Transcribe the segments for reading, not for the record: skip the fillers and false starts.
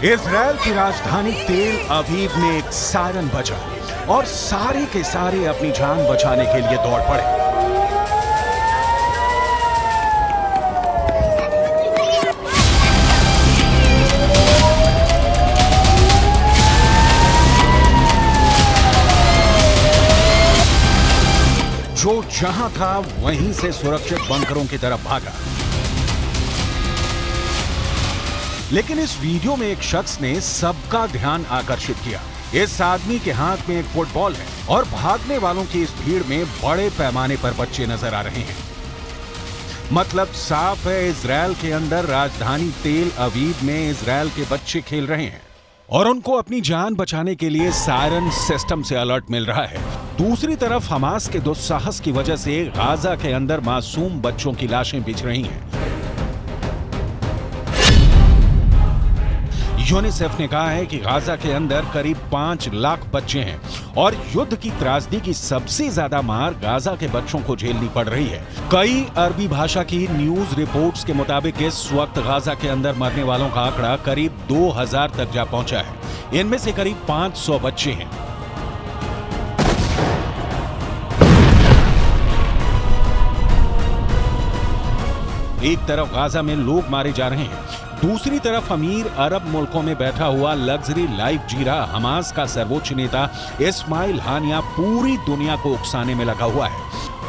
Israel की राजधानी तेल अवीव में एक सायरन बजा और सारे के सारे अपनी जान बचाने के लिए दौड़ पड़े। जो जहां था वहीं से सुरक्षित बंकरों की तरफ भागा। लेकिन इस वीडियो में एक शख्स ने सबका ध्यान आकर्षित किया। इस आदमी के हाथ में एक फुटबॉल है और भागने वालों की इस भीड़ में बड़े पैमाने पर बच्चे नजर आ रहे हैं। मतलब साफ है, इजराइल के अंदर राजधानी तेल अवीव में इजराइल के बच्चे खेल रहे हैं और उनको अपनी जान बचाने के लिए सायरन सिस्टम से अलर्ट मिल रहा है। दूसरी तरफ हमास के दुस्साहस की वजह से गाजा के अंदर मासूम बच्चों की लाशें बिछ रही हैं। यूनिसेफ ने कहा है कि गाजा के अंदर करीब 5 लाख बच्चे हैं और युद्ध की त्रासदी की सबसे ज्यादा मार गाजा के बच्चों को झेलनी पड़ रही है। कई अरबी भाषा की न्यूज रिपोर्ट्स के मुताबिक इस वक्त गाजा के अंदर मरने वालों का आंकड़ा करीब 2000 तक जा पहुंचा है। इनमें से करीब 500 बच्चे हैं। एक तरफ गाजा में लोग मारे जा रहे हैं, दूसरी तरफ अमीर अरब मुल्कों में बैठा हुआ लग्जरी लाइफ जी रहा हमास का सर्वोच्च नेता इस्माइल हानिया पूरी दुनिया को उकसाने में लगा हुआ है।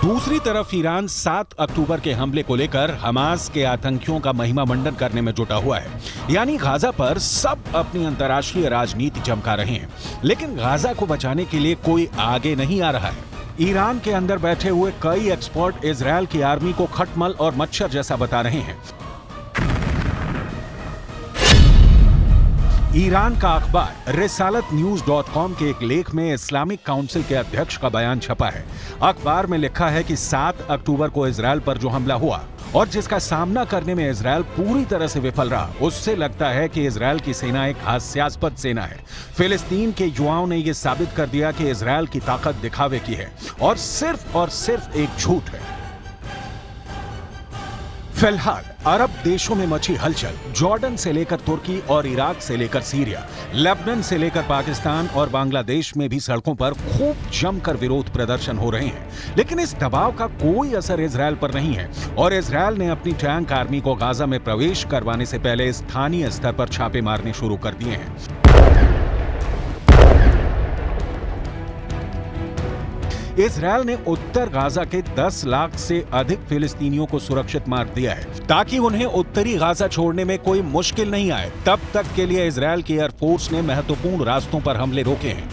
दूसरी तरफ ईरान 7 अक्टूबर के हमले को लेकर हमास के आतंकियों का महिमा मंडन करने में जुटा हुआ है। यानी गाजा पर सब अपनी अंतर्राष्ट्रीय राजनीति चमका रहे हैं, लेकिन गाजा को बचाने के लिए कोई आगे नहीं आ रहा है। ईरान के अंदर बैठे हुए कई एक्सपर्ट इजराइल की आर्मी को खटमल और मच्छर जैसा बता रहे हैं। ईरान का अखबार रिसालतन्यूज.com के एक लेख में इस्लामिक काउंसिल के अध्यक्ष का बयान छपा है। अखबार में लिखा है कि 7 अक्टूबर को इजराइल पर जो हमला हुआ और जिसका सामना करने में इजराइल पूरी तरह से विफल रहा, उससे लगता है कि इजराइल की सेना एक हास्यास्पद सेना है। फिलिस्तीन के युवाओं ने यह साबित कर दिया कि इजराइल की ताकत दिखावे की है और सिर्फ एक झूठ है। फिलहाल अरब देशों में मची हलचल जॉर्डन से लेकर तुर्की और इराक से लेकर सीरिया, लेबनान से लेकर पाकिस्तान और बांग्लादेश में भी सड़कों पर खूब जमकर विरोध प्रदर्शन हो रहे हैं। लेकिन इस दबाव का कोई असर इजराइल पर नहीं है और इजराइल ने अपनी टैंक आर्मी को गाजा में प्रवेश करवाने से पहले स्थानीय स्तर पर छापे मारने शुरू कर दिए हैं। इजराइल ने उत्तर गाजा के 10 लाख से अधिक फिलिस्तीनियों को सुरक्षित मार दिया है ताकि उन्हें उत्तरी गाजा छोड़ने में कोई मुश्किल नहीं आए। तब तक के लिए इजराइल की एयरफोर्स ने महत्वपूर्ण रास्तों पर हमले रोके हैं।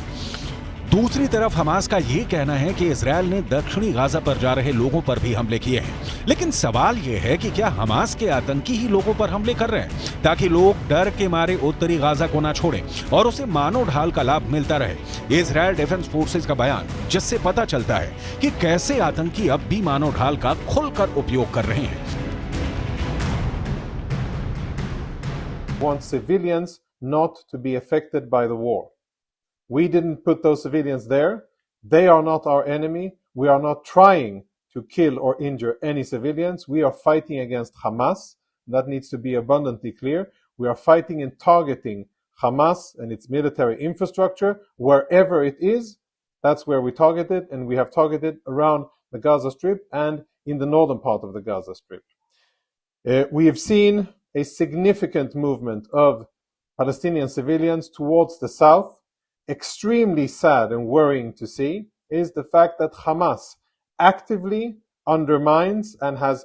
दूसरी तरफ हमास का यह कहना है कि इजराइल ने दक्षिणी गाजा पर जा रहे लोगों पर भी हमले किए हैं। लेकिन सवाल यह है कि क्या हमास के आतंकी ही लोगों पर हमले कर रहे हैं ताकि लोग डर के मारे उत्तरी गाजा को ना छोड़ें और उसे मानव ढाल का लाभ मिलता रहे। इजराइल डिफेंस फोर्सेस का बयान, जिससे पता चलता है कि कैसे आतंकी अब भी मानव ढाल का खुलकर उपयोग कर रहे हैं। Want civilians not to be affected by the war. We didn't put those civilians there. They are not our enemy. We are not trying to kill or injure any civilians. We are fighting against Hamas. That needs to be abundantly clear. We are fighting and targeting Hamas and its military infrastructure wherever it is. That's where we target it, and we have targeted around the Gaza Strip and in the northern part of the Gaza Strip. We have seen a significant movement of Palestinian civilians towards the south. Extremely sad and worrying to see is the fact that Hamas actively undermines and has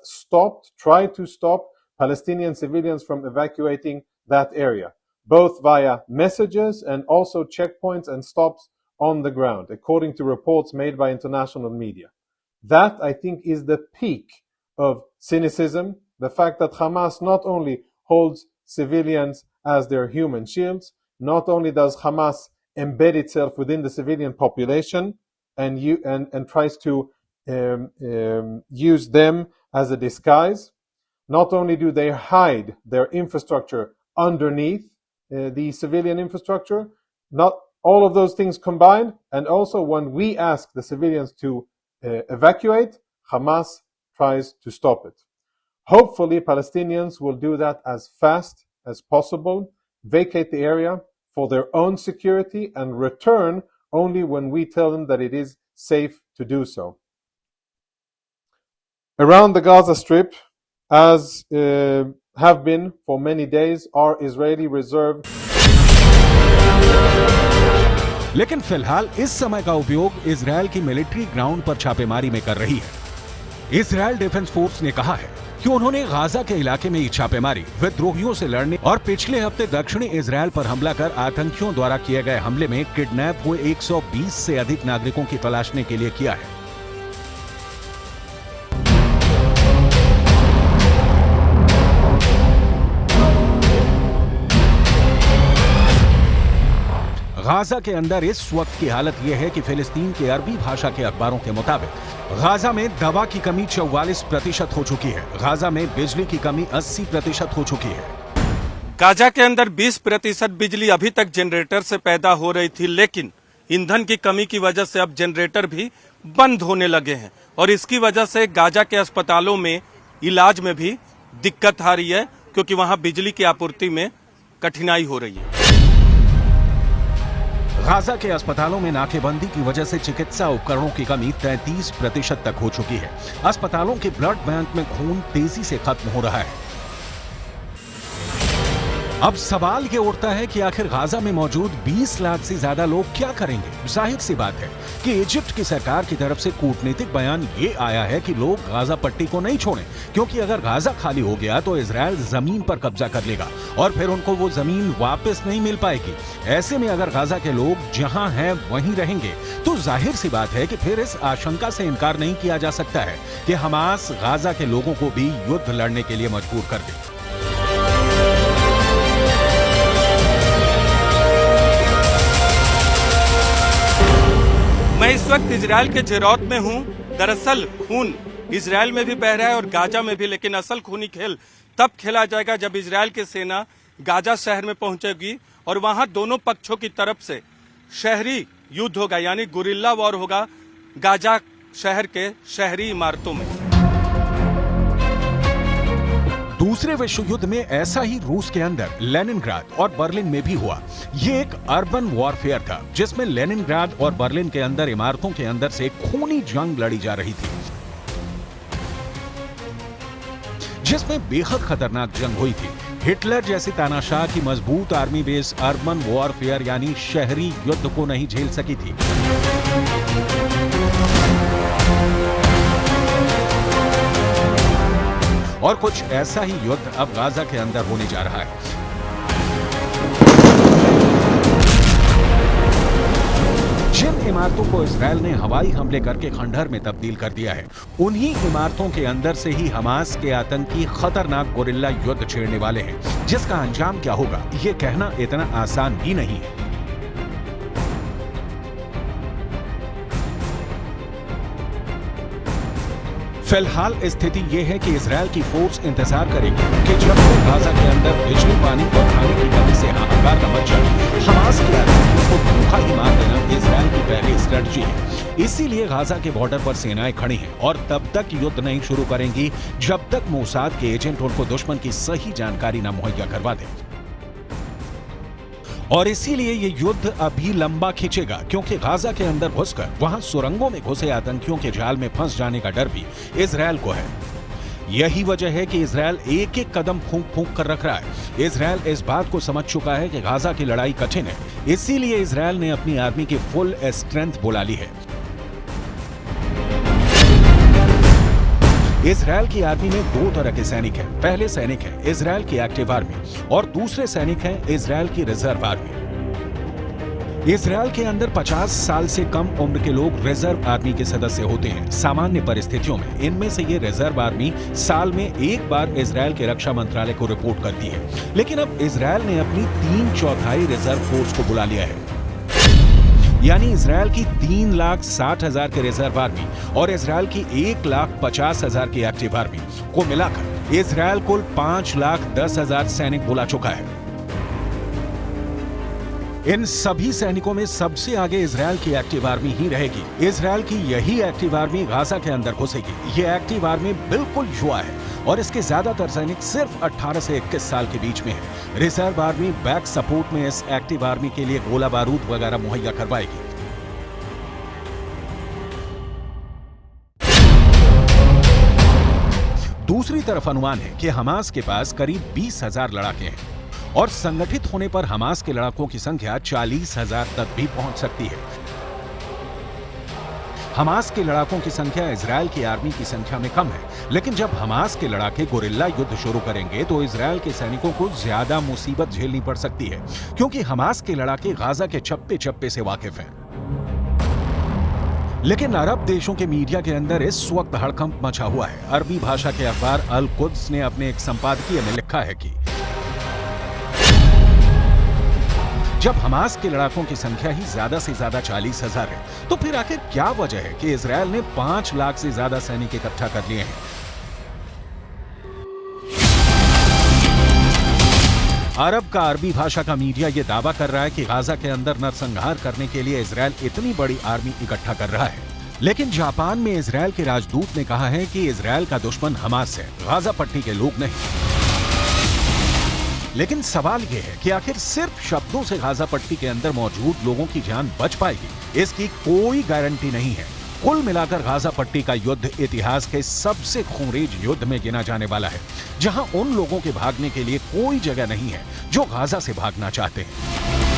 tried to stop Palestinian civilians from evacuating that area, both via messages and also checkpoints and stops on the ground, according to reports made by international media. That, I think, is the peak of cynicism, the fact that Hamas not only holds civilians as their human shields, not only does Hamas embed itself within the civilian population and tries to use them as a disguise. Not only do they hide their infrastructure underneath the civilian infrastructure, not all of those things combined, and also when we ask the civilians to evacuate, Hamas tries to stop it. Hopefully Palestinians will do that as fast as possible. vacate the area for their own security and return only when we tell them that it is safe to do so. Around the Gaza Strip, as have been for many days, are Israeli reserve. लेकिन फिलहाल इस समय का उपयोग Israel की military ground पर छापेमारी में कर रही है। इजरायल डिफेंस फोर्स ने कहा है कि उन्होंने गाजा के इलाके में छापेमारी विद्रोहियों से लड़ने और पिछले हफ्ते दक्षिणी इजरायल पर हमला कर आतंकियों द्वारा किए गए हमले में किडनैप हुए 120 से अधिक नागरिकों की तलाशने के लिए किया है। गाजा के अंदर इस वक्त की हालत यह है कि फिलिस्तीन के अरबी भाषा के अखबारों के मुताबिक गाजा में दवा की कमी 44% हो चुकी है। गाजा में बिजली की कमी 80% हो चुकी है। गाजा के अंदर 20% बिजली अभी तक जनरेटर से पैदा हो रही थी, लेकिन ईंधन की कमी की वजह से अब जनरेटर भी बंद होने लगे हैं और इसकी वजह से गाजा के अस्पतालों में इलाज में भी दिक्कत आ रही है, क्योंकि वहां बिजली की आपूर्ति में कठिनाई हो रही है। गाजा के अस्पतालों में नाकेबंदी की वजह से चिकित्सा उपकरणों की कमी 33% तक हो चुकी है। अस्पतालों के ब्लड बैंक में खून तेजी से खत्म हो रहा है। अब सवाल ये उठता है कि आखिर गाजा में मौजूद 20 लाख से ज्यादा लोग क्या करेंगे। जाहिर सी बात है कि इजिप्ट की सरकार की तरफ से कूटनीतिक बयान ये आया है कि लोग गाजा पट्टी को नहीं छोड़ें, क्योंकि अगर गाजा खाली हो गया तो इजरायल जमीन पर कब्जा कर लेगा और फिर उनको वो जमीन वापस नहीं मिल पाएगी। ऐसे में अगर गाजा के लोग जहां हैं वहीं रहेंगे तो जाहिर सी बात है कि फिर इस आशंका से इनकार नहीं किया जा सकता है कि हमास गाजा के लोगों को भी युद्ध लड़ने के लिए मजबूर कर दे। मैं इस वक्त इजरायल के जेरौत में हूं। दरअसल खून इजरायल में भी बह रहा है और गाजा में भी, लेकिन असल खूनी खेल तब खेला जाएगा जब इजरायल की सेना गाजा शहर में पहुंचेगी और वहां दोनों पक्षों की तरफ से शहरी युद्ध होगा, यानी गुरिल्ला वॉर होगा गाजा शहर के शहरी इमारतों में। दूसरे विश्व युद्ध में ऐसा ही रूस के अंदर लेनिनग्राद और बर्लिन में भी हुआ। ये एक अर्बन वॉरफेयर था जिसमें लेनिनग्राद और बर्लिन के अंदर इमारतों के अंदर से खूनी जंग लड़ी जा रही थी, जिसमें बेहद खतरनाक जंग हुई थी। हिटलर जैसी तानाशाह की मजबूत आर्मी बेस अर्बन वॉरफेयर यानी शहरी युद्ध को नहीं झेल सकी थी। और कुछ ऐसा ही युद्ध अब गाजा के अंदर होने जा रहा है। जिन इमारतों को इजरायल ने हवाई हमले करके खंडहर में तब्दील कर दिया है, उन्हीं इमारतों के अंदर से ही हमास के आतंकी खतरनाक गोरिल्ला युद्ध छेड़ने वाले हैं, जिसका अंजाम क्या होगा ये कहना इतना आसान भी नहीं है। फिलहाल स्थिति यह है कि इजरायल की फोर्स इंतजार करेगी कि जब तक गाजा के अंदर बिजली, पानी और खाने की कमी से हाहाकार न मच जाए, हमास के आतंकियों को भूखा ही मार देना इजरायल की पहली स्ट्रेटजी है। इसीलिए गाजा के बॉर्डर पर सेनाएं खड़ी हैं और तब तक युद्ध नहीं शुरू करेंगी जब तक मोसाद के एजेंट उनको दुश्मन की सही जानकारी न मुहैया करवा दें। और इसीलिए ये युद्ध अभी लंबा खींचेगा, क्योंकि गाजा के अंदर घुसकर वहां सुरंगों में घुसे आतंकियों के जाल में फंस जाने का डर भी इजरायल को है। यही वजह है कि इजरायल एक एक कदम फूंक फूंक कर रख रहा है। इजरायल इस बात को समझ चुका है कि गाजा की लड़ाई कठिन है, इसीलिए इजरायल ने अपनी आर्मी की फुल स्ट्रेंथ बुला ली है। इजरायल की आर्मी में दो तरह के सैनिक हैं। पहले सैनिक हैं इजरायल की एक्टिव आर्मी और दूसरे सैनिक हैं इजरायल की रिजर्व आर्मी। इजरायल के अंदर 50 साल से कम उम्र के लोग रिजर्व आर्मी के सदस्य होते हैं। सामान्य परिस्थितियों में इनमें से ये रिजर्व आर्मी साल में एक बार इजरायल के रक्षा मंत्रालय को रिपोर्ट करती है, लेकिन अब इजरायल ने अपनी 3/4 रिजर्व फोर्स को बुला लिया है। यानी इजरायल की 3,60,000 के रिजर्व आर्मी और इजरायल की 1,50,000 की एक्टिव आर्मी को मिलाकर इजरायल कुल 5,10,000 सैनिक बुला चुका है। इन सभी सैनिकों में सबसे आगे इजरायल की एक्टिव आर्मी ही रहेगी। इजरायल की यही एक्टिव आर्मी गाजा के अंदर घुसेगी। ये एक्टिव आर्मी बिल्कुल युवा है और इसके ज्यादातर सैनिक सिर्फ 18 से 21 साल के बीच में हैं। रिजर्व आर्मी बैक सपोर्ट में इस एक्टिव आर्मी के लिए गोला बारूद वगैरह मुहैया करवाएगी। दूसरी तरफ अनुमान है कि हमास के पास करीब 20,000 लड़ाके हैं और संगठित होने पर हमास के लड़ाकों की संख्या 40,000 तक भी पहुंच सकती है। हमास के लड़ाकों की संख्या इजरायल की आर्मी की संख्या में कम है, लेकिन जब हमास के लड़ाके गोरिल्ला युद्ध शुरू करेंगे तो इजरायल के सैनिकों को ज्यादा मुसीबत झेलनी पड़ सकती है, क्योंकि हमास के लड़ाके गाजा के चप्पे चप्पे से वाकिफ हैं। लेकिन अरब देशों के मीडिया के अंदर इस वक्त हड़कंप मचा हुआ है। अरबी भाषा के अखबार अल कुद्स ने अपने एक संपादकीय में लिखा है कि जब हमास के लड़ाकों की संख्या ही ज्यादा से ज्यादा 40,000 है, तो फिर आखिर क्या वजह है कि इजरायल ने 5 लाख से ज्यादा सैनिक इकट्ठा कर लिए हैं। अरब का अरबी भाषा का मीडिया यह दावा कर रहा है कि गाजा के अंदर नरसंहार करने के लिए इजरायल इतनी बड़ी आर्मी इकट्ठा कर रहा है, लेकिन जापान में इजरायल के राजदूत ने कहा है कि इजरायल का दुश्मन हमास है, गाजा पट्टी के लोग नहीं। लेकिन सवाल यह है कि आखिर सिर्फ शब्दों से गाजा पट्टी के अंदर मौजूद लोगों की जान बच पाएगी, इसकी कोई गारंटी नहीं है। कुल मिलाकर गाजा पट्टी का युद्ध इतिहास के सबसे खूंरेज युद्ध में गिना जाने वाला है, जहां उन लोगों के भागने के लिए कोई जगह नहीं है जो गाजा से भागना चाहते हैं।